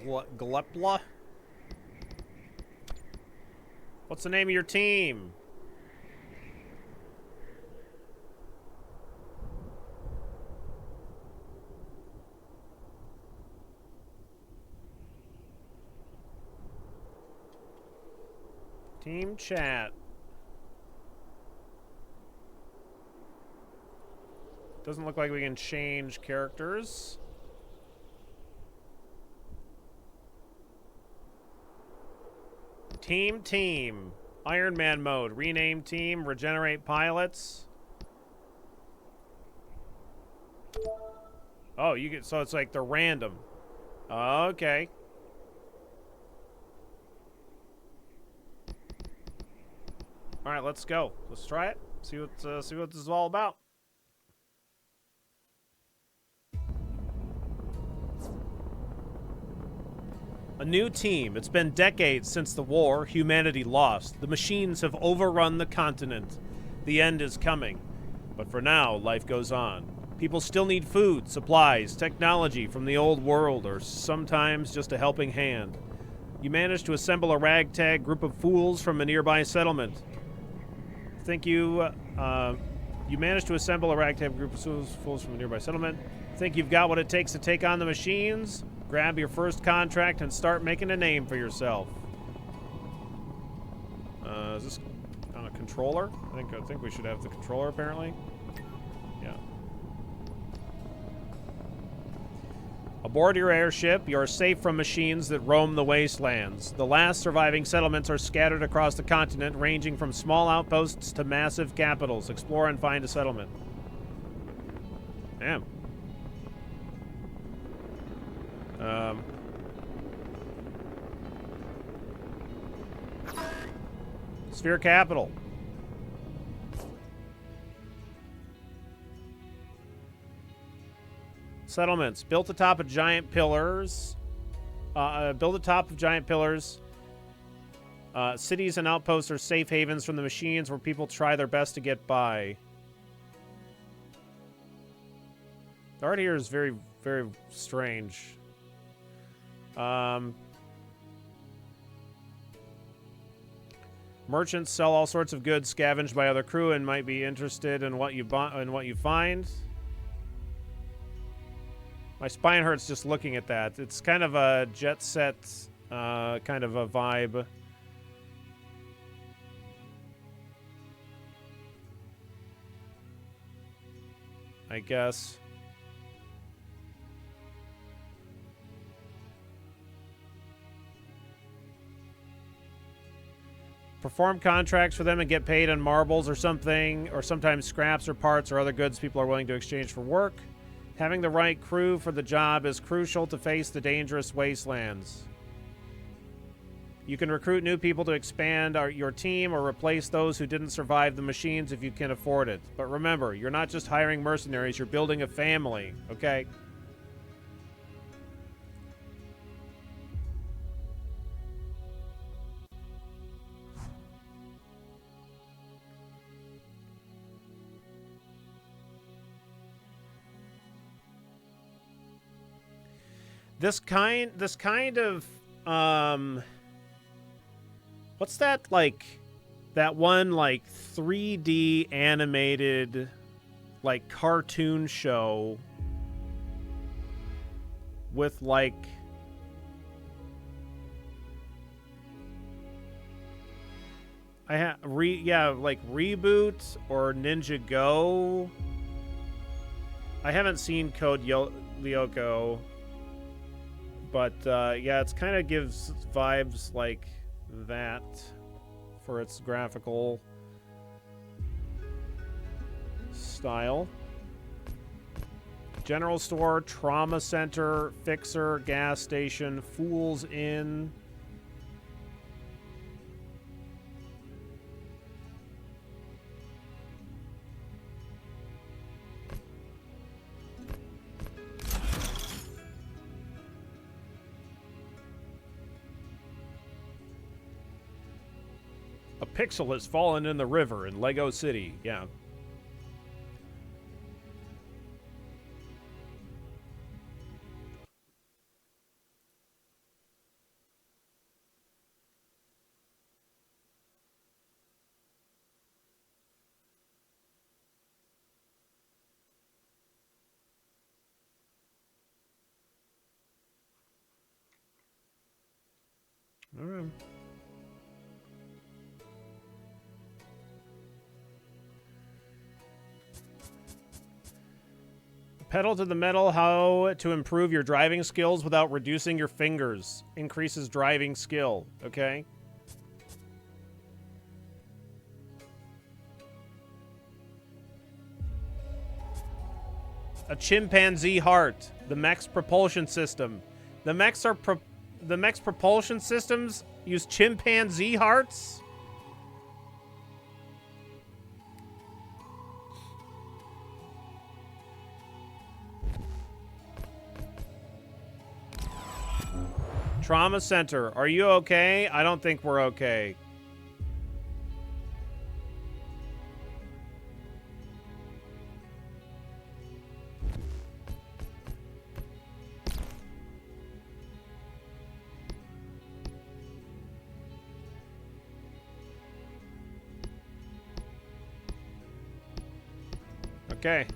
Glepla? What's the name of your team? Team chat. Doesn't look like we can change characters. Team. Iron Man mode. Rename team. Regenerate pilots. Oh, you get, so it's like they're random. Okay. All right, let's go. Let's try it. See what this is all about. A new team. It's been decades since the war. Humanity lost. The machines have overrun the continent. The end is coming. But for now, life goes on. People still need food, supplies, technology from the old world, or sometimes just a helping hand. You managed to assemble a ragtag group of fools from a nearby settlement. You managed to assemble a ragtag group of fools from a nearby settlement. Think you've got what it takes to take on the machines? Grab your first contract and start making a name for yourself. Is this on a controller? I think we should have the controller, apparently. Yeah. Aboard your airship, you are safe from machines that roam the wastelands. The last surviving settlements are scattered across the continent, ranging from small outposts to massive capitals. Explore and find a settlement. Damn. Sphere capital. Settlements built atop of giant pillars. Cities and outposts are safe havens from the machines where people try their best to get by. The art here is very, very strange. Merchants sell all sorts of goods scavenged by other crew and might be interested in what you find. My spine hurts just looking at that. It's kind of a Jet Set kind of a vibe. I guess. Perform contracts for them and get paid in marbles or something, or sometimes scraps or parts or other goods people are willing to exchange for work. Having the right crew for the job is crucial to face the dangerous wastelands. You can recruit new people to expand your team or replace those who didn't survive the machines if you can afford it. But remember, you're not just hiring mercenaries, you're building a family, okay? This kind of what's that, like, that one, like, 3D animated, like, cartoon show with, like, like Reboot or Ninja Go. I haven't seen Code Lyoko. But, yeah, it's kind of gives vibes like that for its graphical style. General store, trauma center, fixer, gas station, Fool's Inn. Pixel has fallen in the river in Lego City. Yeah. time. Pedal to the metal, how to improve your driving skills without reducing your fingers. Increases driving skill, okay? A chimpanzee heart. The mech's propulsion system. The mech's propulsion systems use chimpanzee hearts? Trauma center. Are you okay? I don't think we're okay. Okay.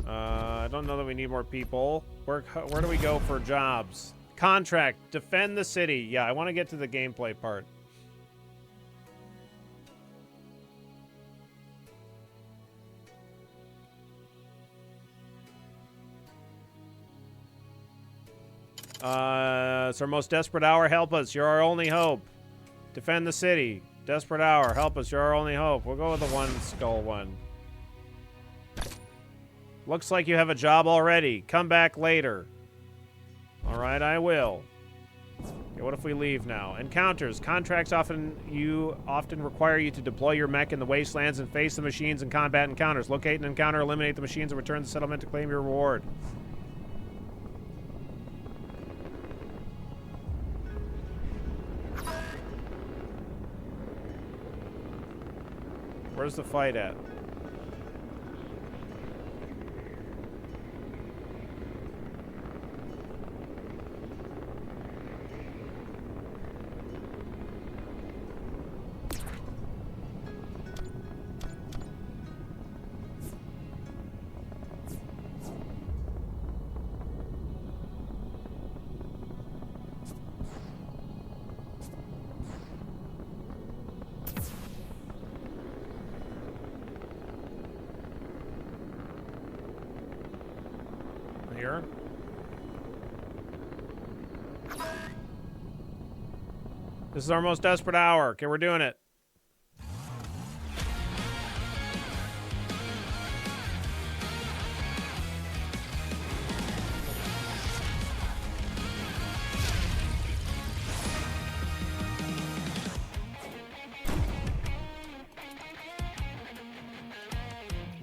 I don't know that we need more people. Where do we go for jobs? Contract. Defend the city. Yeah, I want to get to the gameplay part. It's our most desperate hour. Help us. You're our only hope. Defend the city. Desperate hour. Help us. You're our only hope. We'll go with the one skull one. Looks like you have a job already. Come back later. All right, I will. Okay, what if we leave now? Encounters. Contracts often require you to deploy your mech in the wastelands and face the machines in combat encounters. Locate and encounter, eliminate the machines, and return to the settlement to claim your reward. Where's the fight at? Here. This is our most desperate hour. Okay, we're doing it.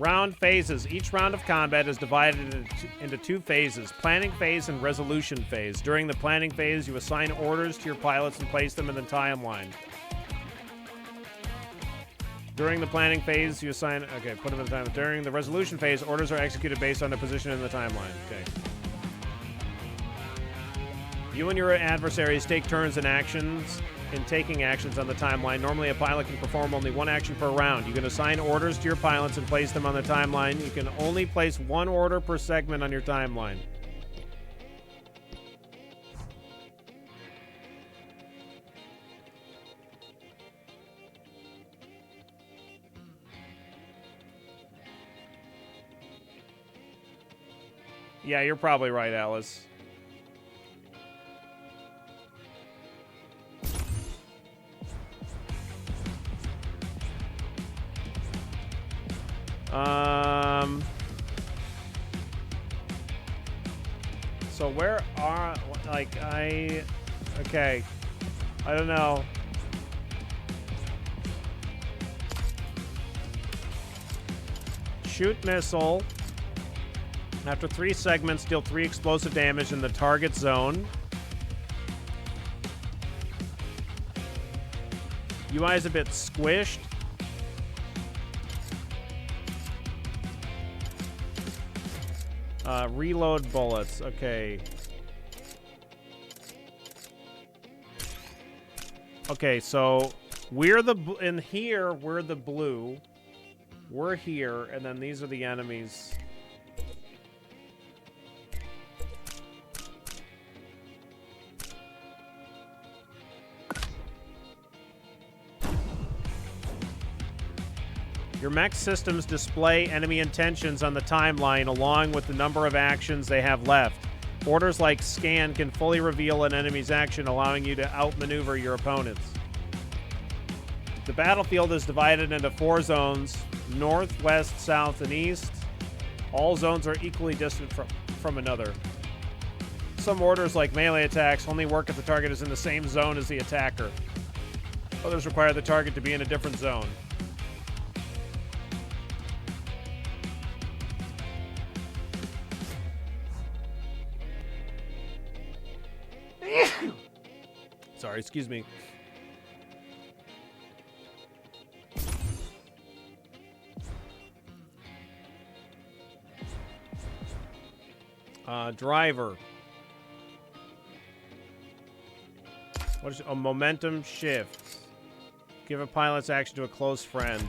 Round phases. Each round of combat is divided into two phases, planning phase and resolution phase. During the planning phase, you assign orders to your pilots and place them in the timeline. During the planning phase, you assign... Okay, put them in the timeline. During the resolution phase, orders are executed based on their position in the timeline. Okay. You and your adversaries take turns in taking actions on the timeline. Normally, a pilot can perform only one action per round. You can assign orders to your pilots and place them on the timeline. You can only place one order per segment on your timeline. Yeah, you're probably right, Alice. So where are, like, okay. I don't know. Shoot missile. After 3 segments, deal 3 explosive damage in the target zone. UI is a bit squished. Reload bullets. Okay. Okay, so we're in here, we're the blue. We're here, and then these are the enemies. Your mech systems display enemy intentions on the timeline along with the number of actions they have left. Orders like scan can fully reveal an enemy's action, allowing you to outmaneuver your opponents. The battlefield is divided into 4 zones: north, west, south, and east. All zones are equally distant from another. Some orders, like melee attacks, only work if the target is in the same zone as the attacker. Others require the target to be in a different zone. Sorry, excuse me. Driver. What is a momentum shift? Give a pilot's action to a close friend.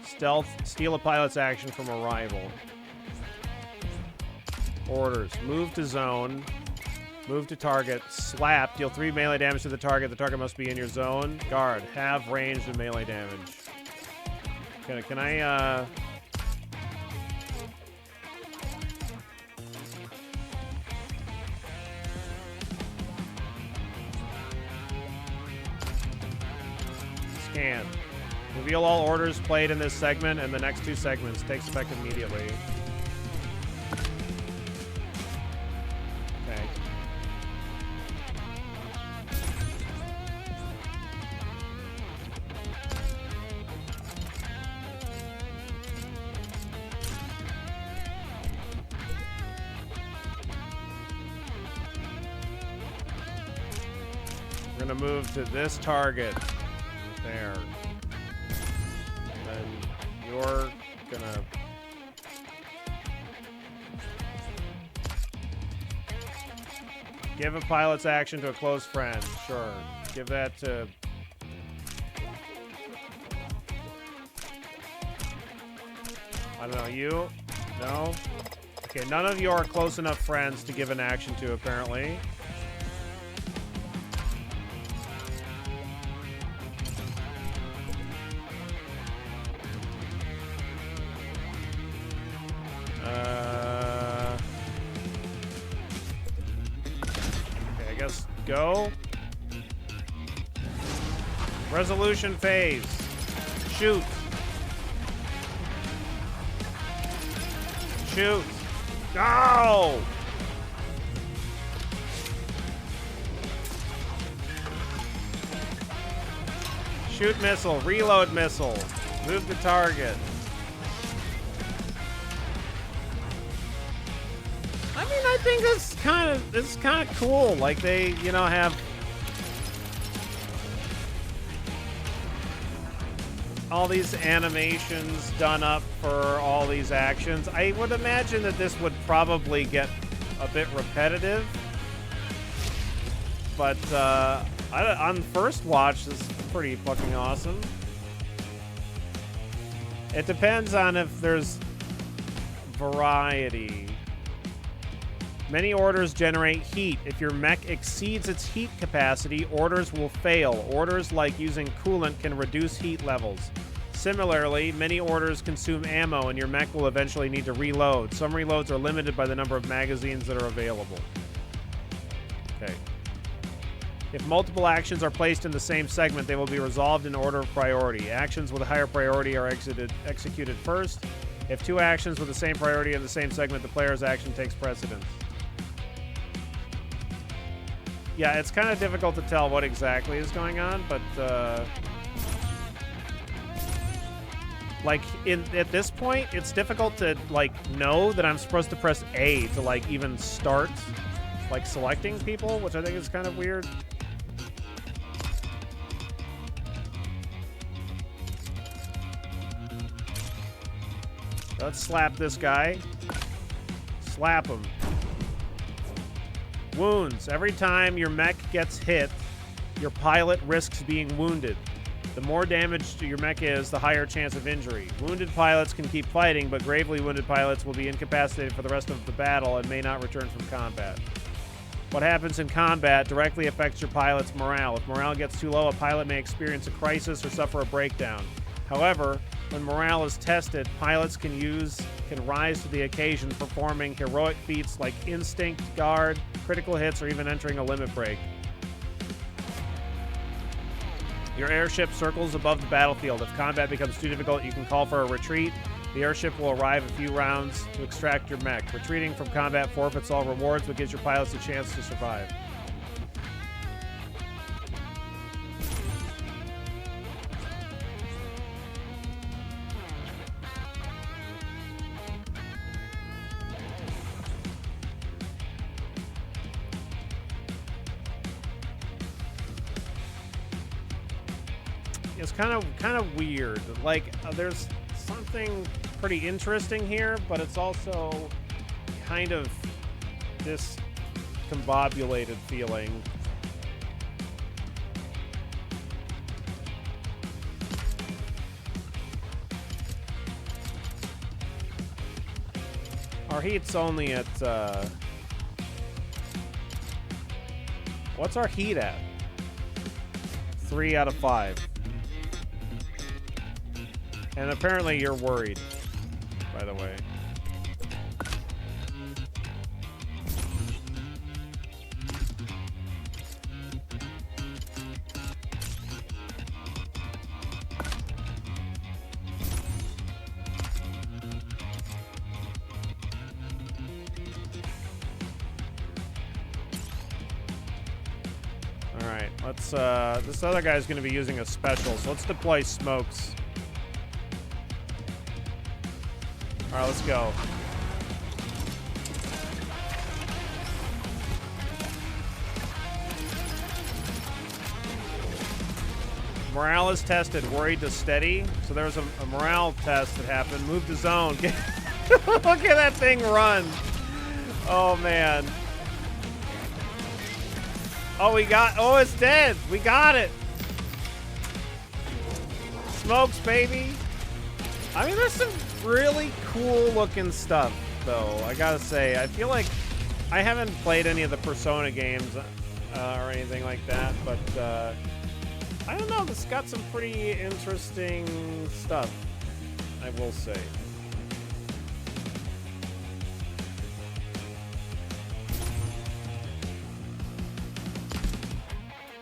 Stealth. Steal a pilot's action from a rival. Orders. Move to zone. Move to target. Slap. Deal 3 melee damage to the target. The target must be in your zone. Guard. Have ranged and melee damage. Can I, Scan. Reveal all orders played in this segment and the next 2 segments. Takes effect immediately. Okay. We're gonna move to this target. There. Then you're gonna... Give a pilot's action to a close friend. Sure. Give that to... I don't know, you? No? Okay, none of you are close enough friends to give an action to, apparently. Okay, I guess go. Resolution phase. Shoot. Shoot. Go! Shoot missile. Reload missile. Move the target. I mean, I think this is kind of cool. Like they, you know, have all these animations done up for all these actions. I would imagine that this would probably get a bit repetitive, but on first watch, this is pretty fucking awesome. It depends on if there's variety. Many orders generate heat. If your mech exceeds its heat capacity, orders will fail. Orders like using coolant can reduce heat levels. Similarly, many orders consume ammo, and your mech will eventually need to reload. Some reloads are limited by the number of magazines that are available. Okay. If multiple actions are placed in the same segment, they will be resolved in order of priority. Actions with a higher priority are executed first. If 2 actions with the same priority in the same segment, the player's action takes precedence. Yeah, it's kind of difficult to tell what exactly is going on, but like at this point, it's difficult to like know that I'm supposed to press A to like even start like selecting people, which I think is kind of weird. Let's slap this guy. Slap him. Wounds. Every time your mech gets hit, your pilot risks being wounded. The more damage to your mech is, the higher chance of injury. Wounded pilots can keep fighting, but gravely wounded pilots will be incapacitated for the rest of the battle and may not return from combat. What happens in combat directly affects your pilot's morale. If morale gets too low, a pilot may experience a crisis or suffer a breakdown. However, When morale is tested, pilots can rise to the occasion, performing heroic feats like instinct, guard, critical hits, or even entering a limit break. Your airship circles above the battlefield. If combat becomes too difficult, you can call for a retreat. The airship will arrive a few rounds to extract your mech. Retreating from combat forfeits all rewards, but gives your pilots a chance to survive. It's kind of weird. Like, there's something pretty interesting here, but it's also kind of discombobulated feeling. Our heat's only at, what's our heat at? 3 out of 5. And apparently you're worried, by the way. All right, let's, this other guy's gonna be using a special, so let's deploy smokes. All right, let's go. Morale is tested. Worried to steady. So there's a morale test that happened. Move to zone. Look at that thing run. Oh, man. Oh, it's dead. We got it. Smokes, baby. I mean, there's some really cool looking stuff, though. I gotta say, I feel like I haven't played any of the Persona games or anything like that, but I don't know. This got some pretty interesting stuff, I will say.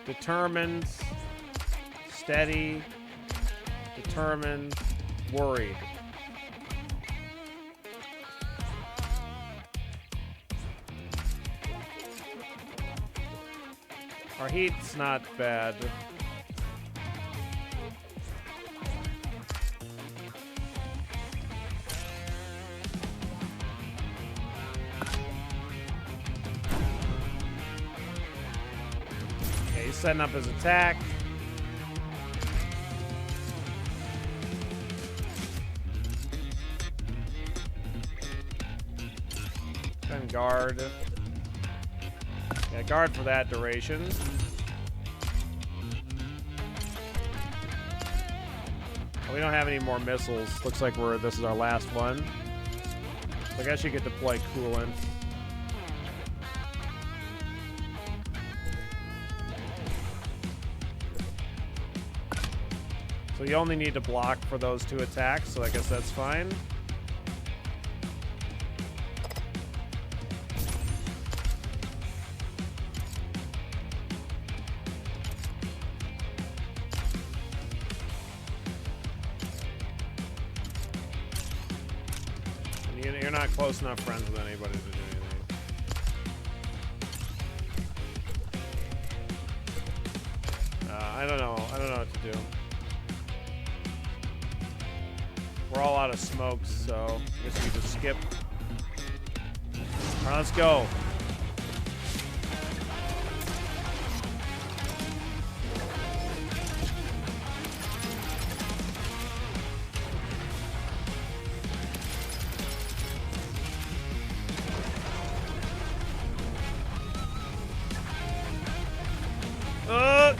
Determined, steady, determined, worried. Our heat's not bad. Okay, he's setting up his attack. Then guard. Yeah, guard for that duration. We don't have any more missiles. Looks like this is our last one. So I guess you could deploy coolant. So you only need to block for those 2 attacks, so I guess that's fine. You're not close enough friends with anybody to do anything. I don't know what to do. We're all out of smokes, so I guess we just skip. All right, let's go.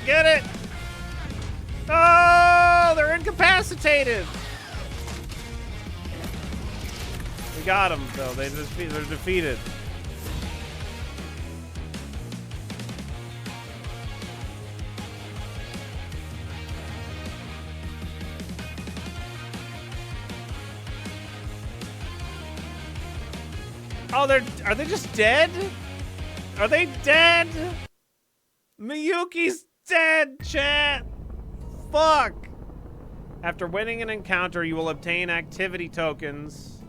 Get it! Oh, they're incapacitated. We got them, though. They're defeated. Oh, are they just dead? Are they dead? Miyuki's dead, chat. Fuck. After winning an encounter, you will obtain activity tokens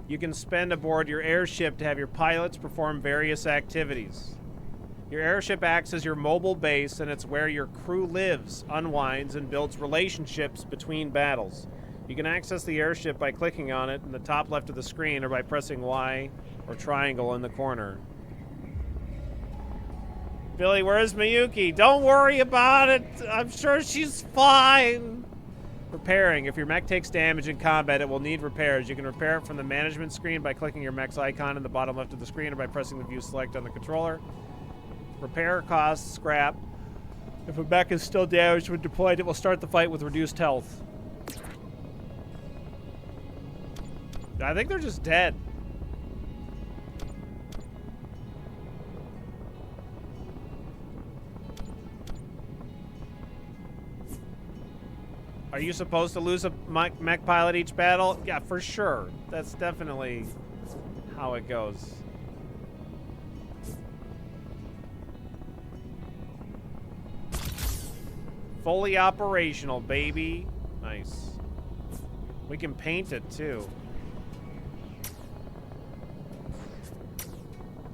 you can spend aboard your airship to have your pilots perform various activities. Your airship acts as your mobile base, and it's where your crew lives, unwinds, and builds relationships between battles. You can access the airship by clicking on it in the top left of the screen or by pressing Y or triangle in the corner. Billy, where's Miyuki? Don't worry about it. I'm sure she's fine. Repairing. If your mech takes damage in combat, it will need repairs. You can repair it from the management screen by clicking your mech's icon in the bottom left of the screen or by pressing the view select on the controller. Repair costs scrap. If a mech is still damaged when deployed, it will start the fight with reduced health. I think they're just dead. Are you supposed to lose a mech pilot each battle? Yeah, for sure. That's definitely how it goes. Fully operational, baby. Nice. We can paint it, too.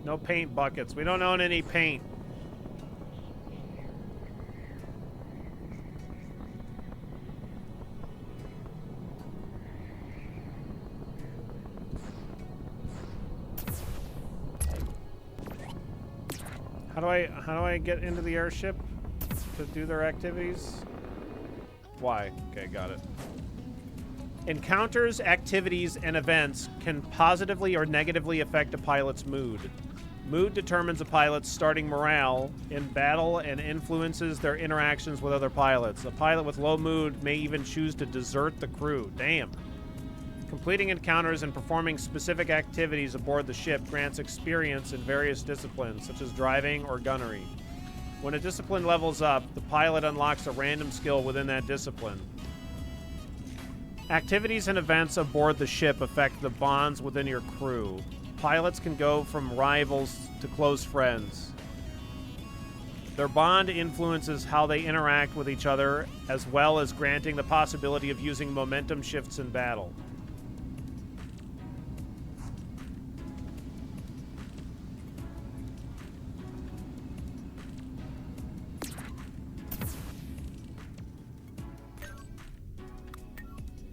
No paint buckets. We don't own any paint. How do I get into the airship to do their activities? Why? Okay, got it. Encounters, activities, and events can positively or negatively affect a pilot's mood. Mood determines a pilot's starting morale in battle and influences their interactions with other pilots. A pilot with low mood may even choose to desert the crew. Damn. Completing encounters and performing specific activities aboard the ship grants experience in various disciplines, such as driving or gunnery. When a discipline levels up, the pilot unlocks a random skill within that discipline. Activities and events aboard the ship affect the bonds within your crew. Pilots can go from rivals to close friends. Their bond influences how they interact with each other, as well as granting the possibility of using momentum shifts in battle.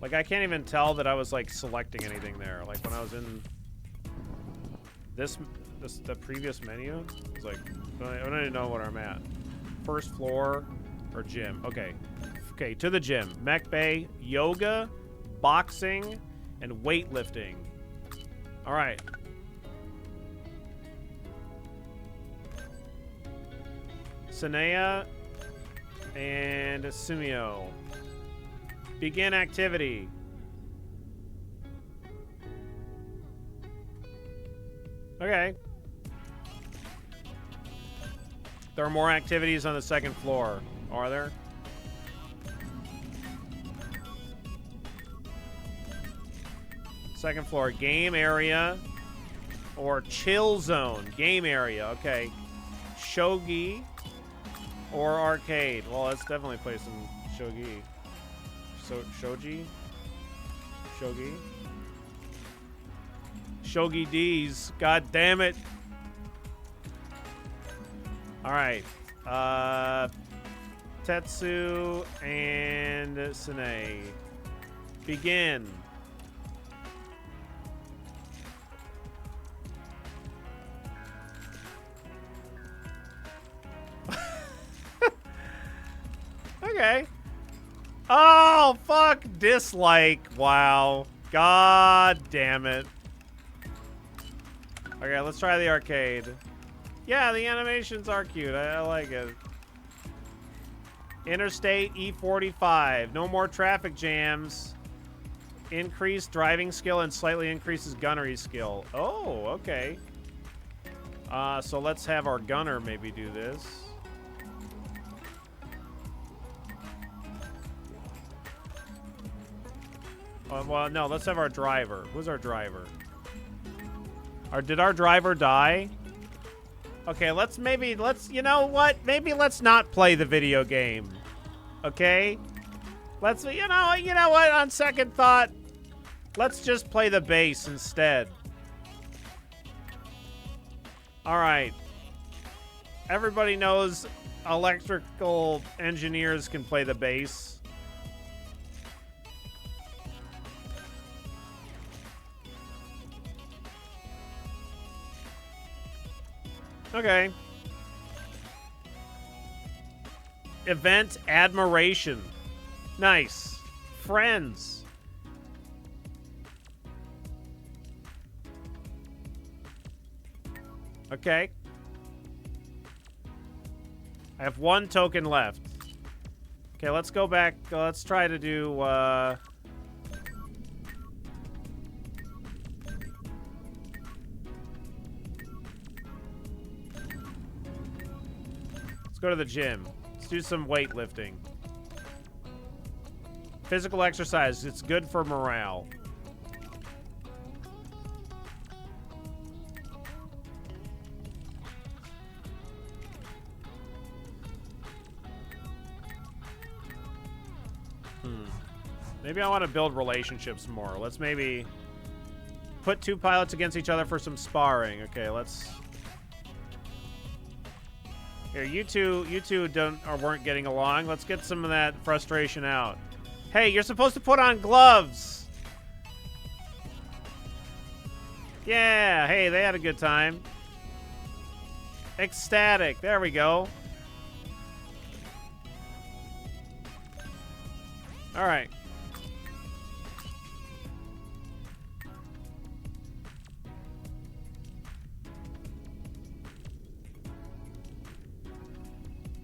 Like, I can't even tell that I was, like, selecting anything there. Like, when I was in the previous menu, it's like, I don't even know what I'm at. First floor or gym. Okay. Okay, to the gym. Mech bay, yoga, boxing, and weightlifting. All right. Sanea and Sumio. Begin activity. Okay. There are more activities on the second floor. Are there? Second floor, game area or chill zone. Game area, okay. Shogi or arcade. Well, let's definitely play some shogi. Shogi? Shogi? Shogi D's. God damn it. Alright. Tetsu and Sine. Begin. Okay. Oh, fuck. Dislike. Wow. God damn it. Okay, let's try the arcade. Yeah, the animations are cute. I like it. Interstate E45. No more traffic jams. Increased driving skill and slightly increases gunnery skill. Oh, okay. So let's have our gunner maybe do this. Well, no, let's have our driver. Who's our driver? Or did our driver die? Okay, you know what? Maybe let's not play the video game. Okay? Let's, you know what? On second thought, let's just play the bass instead. All right. Everybody knows electrical engineers can play the bass. Okay. Event admiration. Nice. Friends. Okay. I have one token left. Okay, let's go back. Let's try to do, let's go to the gym. Let's do some weightlifting. Physical exercise. It's good for morale. Maybe I want to build relationships more. Let's maybe put two pilots against each other for some sparring. Okay, let's... Here, you two weren't getting along. Let's get some of that frustration out. Hey, you're supposed to put on gloves. Yeah, hey, they had a good time. Ecstatic. There we go. All right.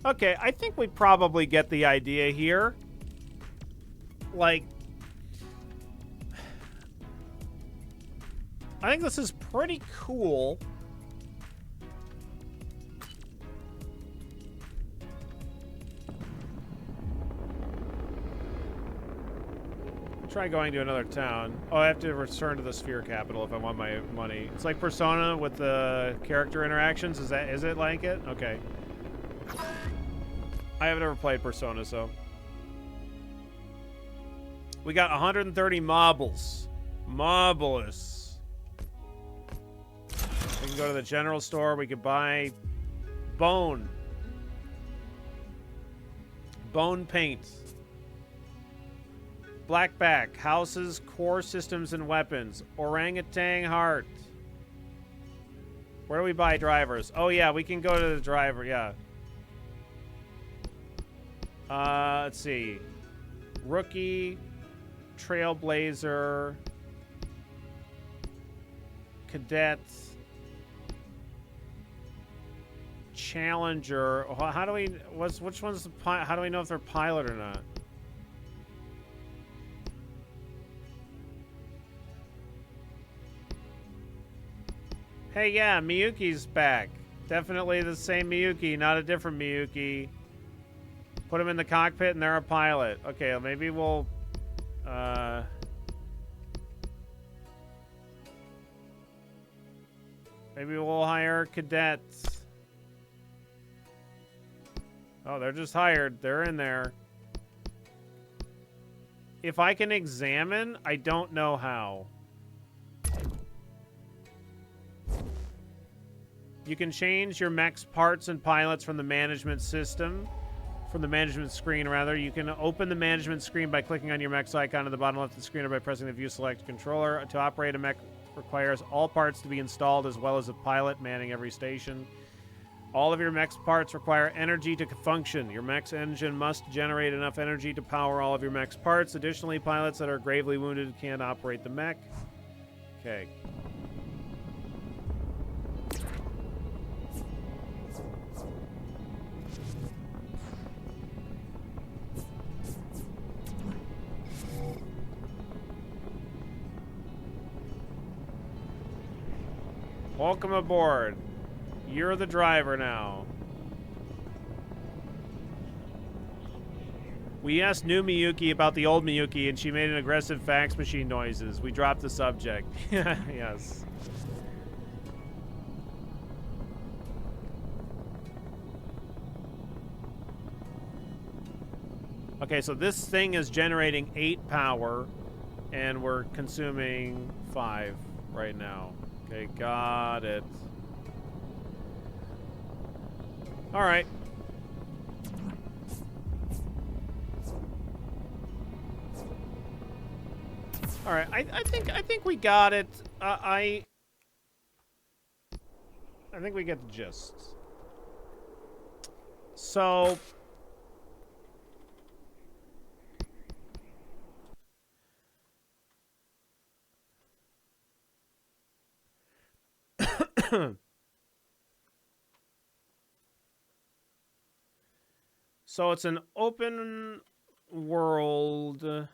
Okay, I think we probably get the idea here. Like, I think this is pretty cool. Try going to another town. Oh, I have to return to the Sphere Capital if I want my money. It's like Persona with the character interactions. Is it like it? Okay. I haven't ever played Persona, so. We got 130 marbles. Marvelous. We can go to the general store. We could buy bone. Bone paint. Blackback. Houses, core systems, and weapons. Orangutan heart. Where do we buy drivers? Oh, yeah, we can go to the driver, yeah. Let's see. Rookie, Trailblazer, Cadet, Challenger. How do we? Which one's the pilot? How do we know if they're pilot or not? Hey, yeah, Miyuki's back. Definitely the same Miyuki, not a different Miyuki. Put them in the cockpit and they're a pilot. Okay, maybe we'll... maybe we'll hire cadets. Oh, they're just hired. They're in there. If I can examine, I don't know how. You can change your mech's parts and pilots from the management system. From the management screen, rather. You can open the management screen by clicking on your mech's icon at the bottom left of the screen or by pressing the View Select controller. To operate a mech requires all parts to be installed as well as a pilot manning every station. All of your mech's parts require energy to function. Your mech's engine must generate enough energy to power all of your mech's parts. Additionally, pilots that are gravely wounded can't operate the mech. Okay. Welcome aboard. You're the driver now. We asked new Miyuki about the old Miyuki, and she made an aggressive fax machine noises. We dropped the subject. Yes. Okay, so this thing is generating 8 power, and we're consuming 5 right now. Okay, got it. All right. All right. I think we got it. I think we get the gist. So so it's an open world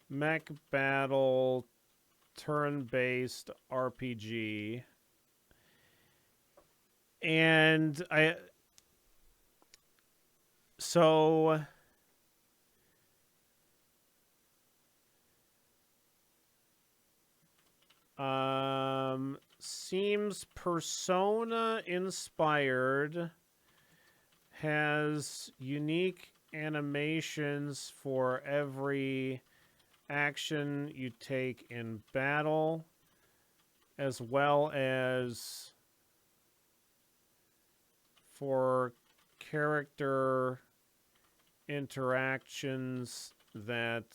mech battle turn-based RPG. And so seems Persona inspired, has unique animations for every action you take in battle, as well as for character interactions that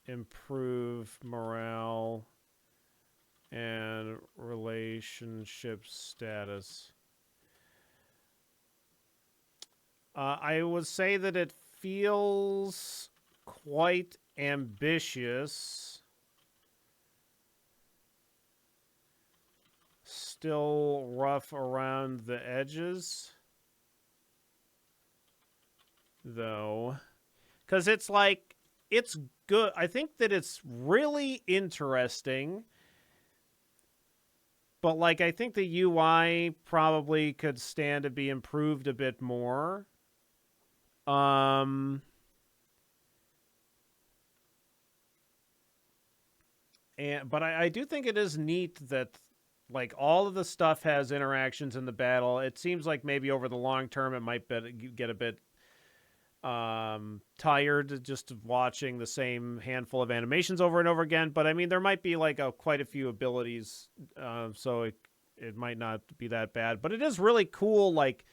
improve morale and relationship status. I would say that it feels quite ambitious. Still rough around the edges, though. Because it's like, it's good. I think that it's really interesting. But, like, I think the UI probably could stand to be improved a bit more. But I do think it is neat that, like, all of the stuff has interactions in the battle. It seems like maybe over the long term it might get a bit tired just of watching the same handful of animations over and over again. But I mean, there might be like quite a few abilities, so it might not be that bad. But it is really cool, like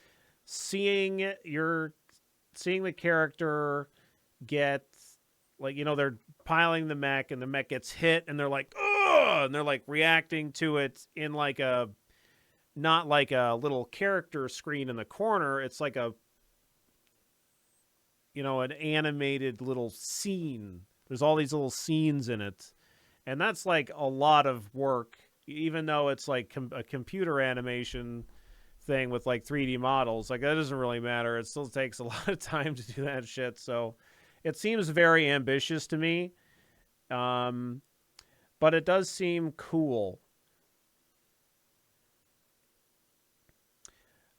seeing the character get, like, you know, they're piling the mech and the mech gets hit and they're like, ugh, and they're like reacting to it in like a, not like a little character screen in the corner. It's like a, you know, an animated little scene. There's all these little scenes in it. And that's like a lot of work, even though it's like a computer animation thing with like 3D models. Like, that doesn't really matter. It still takes a lot of time to do that shit. So it seems very ambitious to me. But it does seem cool.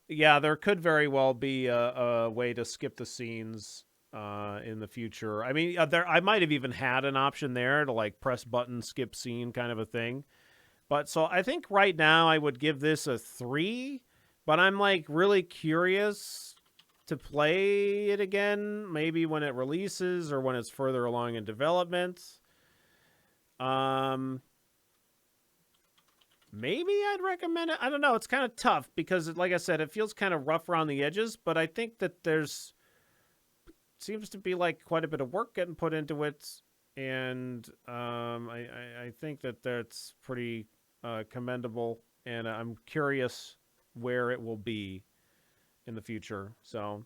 Yeah, there could very well be a way to skip the scenes in the future. I mean, I might have even had an option there to like press button, skip scene kind of a thing. But so I think right now I would give this a 3, but I'm like really curious to play it again, maybe when it releases or when it's further along in development. Maybe I'd recommend it. I don't know. It's kind of tough because, like I said, it feels kind of rough around the edges, but I think that there's seems to be like quite a bit of work getting put into it, and I think that that's pretty commendable, and I'm curious where it will be in the future. So